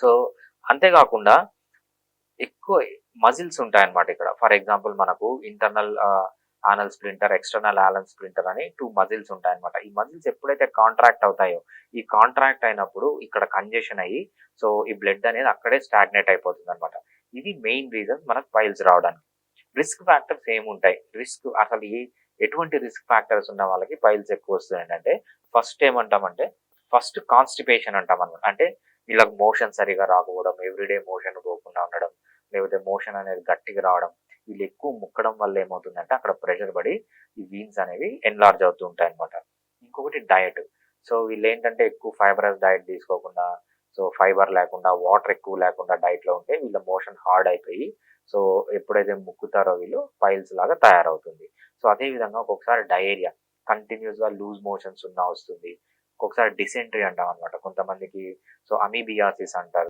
So, అంతేగాకుండా ఎక్కువ muscles ఉంటాయన్నమాట ఇక్కడ. ఫర్ ఎగ్జాంపుల్ మనకు internal anal splinter, external anal splinter అని 2 మజిల్స్ ఉంటాయన్నమాట. ఈ మజిల్స్ ఎప్పుడైతే కాంట్రాక్ట్ అవుతాయో, ఈ కాంట్రాక్ట్ అయినప్పుడు ఇక్కడ కంజెషన్ అయ్యి, సో ఈ బ్లడ్ అనేది అక్కడే స్టాగ్నేట్ అయిపోతుందన్నమాట. ఇది మెయిన్ రీజన్ మనకు పైల్స్ రావడానికి. రిస్క్ ఫ్యాక్టర్స్ ఏముంటాయి? అసలు ఎటువంటి రిస్క్ ఫ్యాక్టర్స్ ఉన్న వాళ్ళకి పైల్స్ ఎక్కువ వస్తాయంటే, ఫస్ట్ ఏమంటామంటే, ఫస్ట్ కాన్‌స్టిపేషన్ అంటామన్నమాట. అంటే వీళ్ళకి మోషన్ సరిగ్గా రాకపోవడం, ఎవ్రీడే మోషన్ పోకుండా ఉండడం, లేకపోతే మోషన్ అనేది గట్టిగా రావడం. వీళ్ళు ఎక్కువ ముక్కడం వల్ల ఏమవుతుందంటే అక్కడ ప్రెషర్ పడి ఈ వీన్స్ అనేవి ఎన్‌లార్జ్ అవుతూ ఉంటాయన్నమాట. ఇంకొకటి డయట్. సో వీళ్ళేంటంటే ఎక్కువ ఫైబరస్ డయట్ తీసుకోకుండా, సో ఫైబర్ లేకుండా, వాటర్ ఎక్కువ లేకుండా డైట్‌లో ఉంటే వీళ్ళ మోషన్ హార్డ్ అయిపోయి, సో ఎప్పుడైతే ముక్కుతారో వీళ్ళు పైల్స్ లాగా తయారవుతుంది. సో అదే విధంగా ఒక్కొక్కసారి డయేరియా, కంటిన్యూయస్‌గా లూజ్ మోషన్స్ వస్తుంది. ఒక్కొక్కసారి డిసెంట్రీ అంటామన్నమాట. కొంతమందికి సో అమీబియాసిస్ అంటారు.